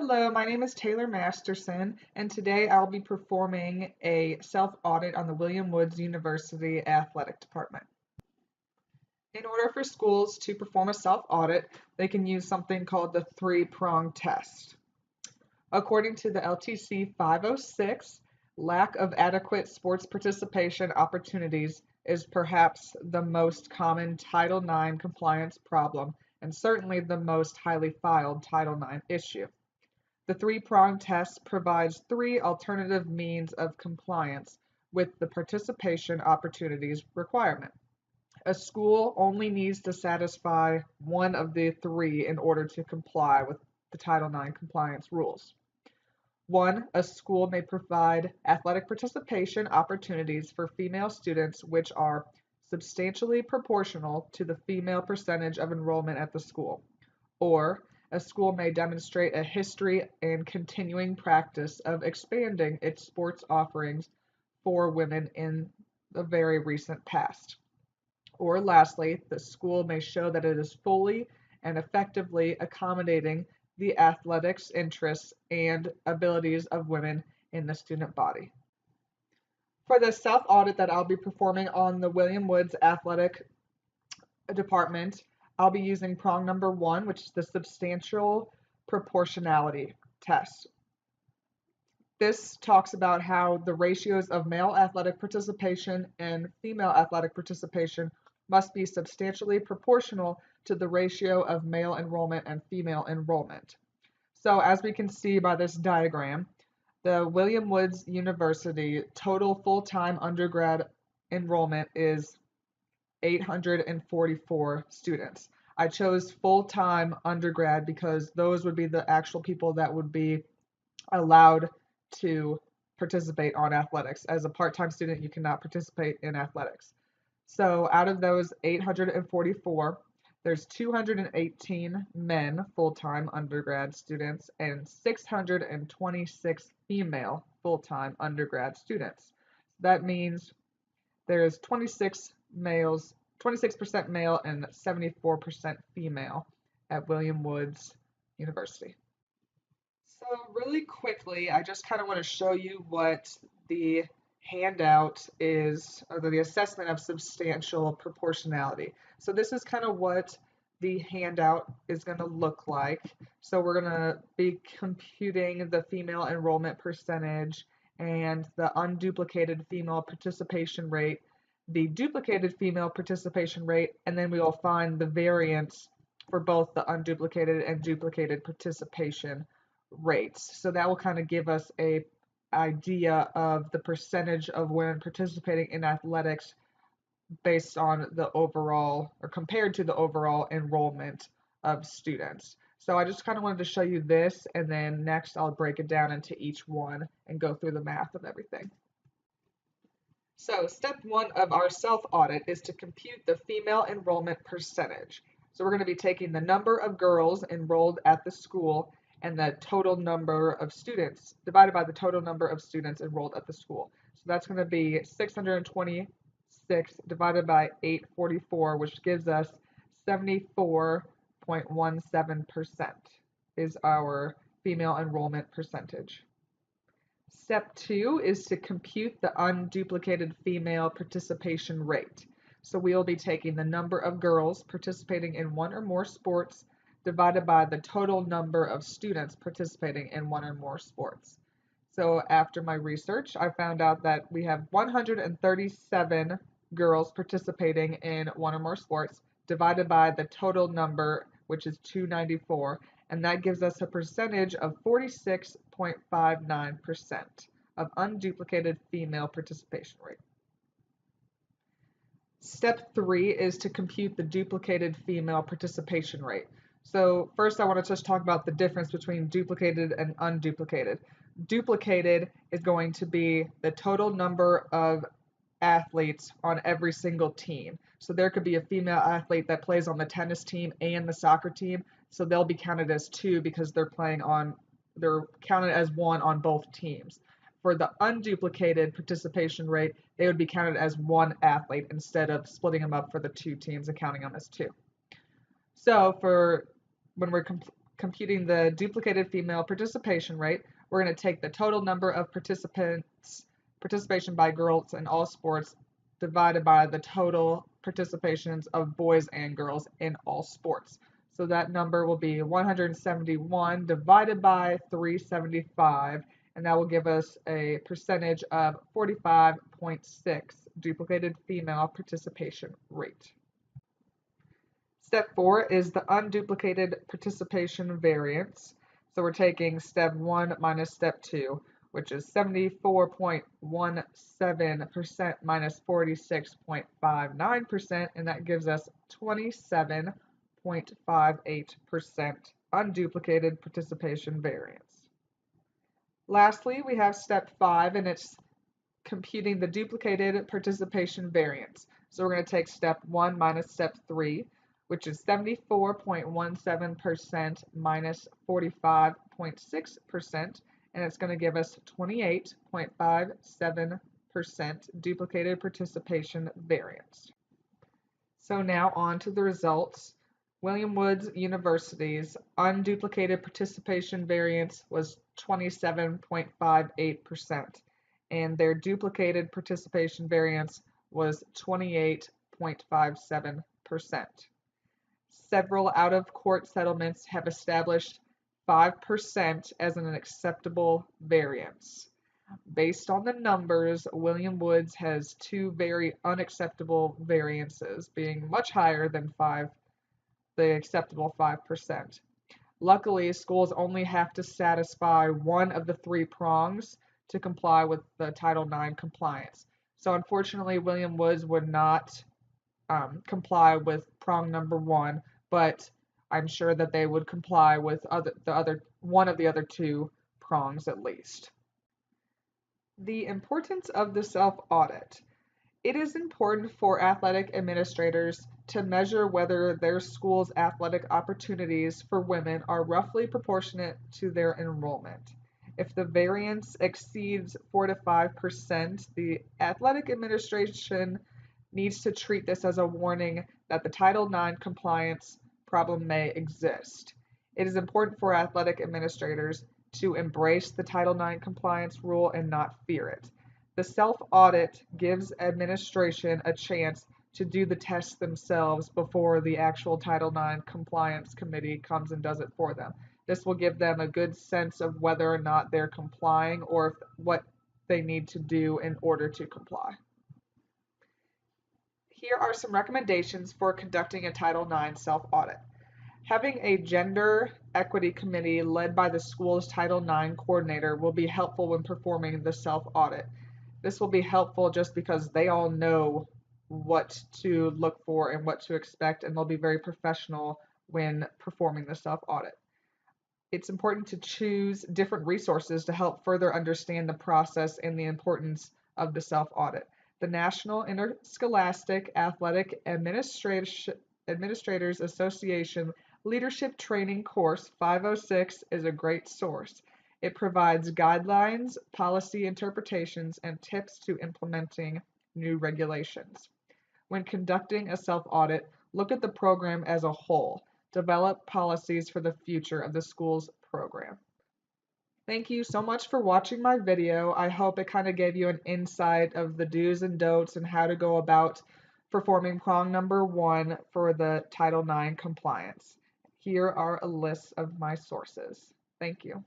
Hello, my name is Taylor Masterson, and today I'll be performing a self-audit on the William Woods University Athletic Department. In order for schools to perform a self-audit, they can use something called the three-prong test. According to the LTC 506, lack of adequate sports participation opportunities is perhaps the most common Title IX compliance problem and certainly the most highly filed Title IX issue. The three-prong test provides three alternative means of compliance with the participation opportunities requirement. A school only needs to satisfy one of the three in order to comply with the Title IX compliance rules. One, a school may provide athletic participation opportunities for female students which are substantially proportional to the female percentage of enrollment at the school. Or, a school may demonstrate a history and continuing practice of expanding its sports offerings for women in the very recent past. Or lastly, the school may show that it is fully and effectively accommodating the athletics interests and abilities of women in the student body. For the self-audit that I'll be performing on the William Woods Athletic Department, I'll be using prong number 1, which is the substantial proportionality test. This talks about how the ratios of male athletic participation and female athletic participation must be substantially proportional to the ratio of male enrollment and female enrollment. So as we can see by this diagram, the William Woods University total full-time undergrad enrollment is 844 students. I chose full-time undergrad because those would be the actual people that would be allowed to participate on athletics. As a part-time student, you cannot participate in athletics. So out of those 844, there's 218 men full-time undergrad students and 626 female full-time undergrad students. That means there's 26% male and 74% female at William Woods University. So really quickly, I just kind of want to show you what the handout is, or the assessment of substantial proportionality. So this is kind of what the handout is going to look like. So we're going to be computing the female enrollment percentage and the unduplicated female participation rate, the duplicated female participation rate, and then we will find the variance for both the unduplicated and duplicated participation rates. So that will kind of give us a idea of the percentage of women participating in athletics based on the overall, or compared to the overall enrollment of students. So I just kind of wanted to show you this, and then next I'll break it down into each one and go through the math of everything. So step 1 of our self-audit is to compute the female enrollment percentage. So we're going to be taking the number of girls enrolled at the school and the total number of students divided by the total number of students enrolled at the school. So that's going to be 626 divided by 844, which gives us 74.17% is our female enrollment percentage. Step 2 is to compute the unduplicated female participation rate. So we will be taking the number of girls participating in one or more sports divided by the total number of students participating in one or more sports. So after my research, I found out that we have 137 girls participating in one or more sports divided by the total number, which is 294, and that gives us a percentage of 46.59% of unduplicated female participation rate. Step 3 is to compute the duplicated female participation rate. So first I want to just talk about the difference between duplicated and unduplicated. Duplicated is going to be the total number of athletes on every single team. So there could be a female athlete that plays on the tennis team and the soccer team, so they'll be counted as two because they're counted as one on both teams. For the unduplicated participation rate, they would be counted as one athlete instead of splitting them up for the two teams and counting them as two. So for when we're computing the duplicated female participation rate, we're going to take the total number of participation by girls in all sports divided by the total participations of boys and girls in all sports. So that number will be 171 divided by 375, and that will give us a percentage of 45.6 duplicated female participation rate. Step 4 is the unduplicated participation variance. So we're taking step 1 minus step 2, which is 74.17% minus 46.59%, and that gives us 27.58% unduplicated participation variance. Lastly, we have step 5, and it's computing the duplicated participation variance. So we're going to take step 1 minus step 3, which is 74.17% minus 45.6%, and it's going to give us 28.57% duplicated participation variance. So now on to the results. William Woods University's unduplicated participation variance was 27.58%, and their duplicated participation variance was 28.57%. Several out-of-court settlements have established 5% as an acceptable variance. Based on the numbers, William Woods has two very unacceptable variances, being much higher than the acceptable 5%. Luckily, schools only have to satisfy one of the three prongs to comply with the Title IX compliance. So unfortunately, William Woods would not comply with prong number 1, but I'm sure that they would comply with one of the other two prongs at least. The importance of the self-audit. It is important for athletic administrators to measure whether their school's athletic opportunities for women are roughly proportionate to their enrollment. If the variance exceeds 4 to 5%, the athletic administration needs to treat this as a warning that the Title IX compliance problem may exist. It is important for athletic administrators to embrace the Title IX compliance rule and not fear it. The self-audit gives administration a chance to do the tests themselves before the actual Title IX compliance committee comes and does it for them. This will give them a good sense of whether or not they're complying or what they need to do in order to comply. Here are some recommendations for conducting a Title IX self-audit. Having a gender equity committee led by the school's Title IX coordinator will be helpful when performing the self-audit. This will be helpful just because they all know what to look for and what to expect, and they'll be very professional when performing the self-audit. It's important to choose different resources to help further understand the process and the importance of the self-audit. The National Interscholastic Athletic Administrators Association Leadership Training Course 506 is a great source. It provides guidelines, policy interpretations, and tips to implementing new regulations. When conducting a self-audit, look at the program as a whole. Develop policies for the future of the school's program. Thank you so much for watching my video. I hope it kind of gave you an insight of the do's and don'ts and how to go about performing prong number 1 for the Title IX compliance. Here are a list of my sources. Thank you.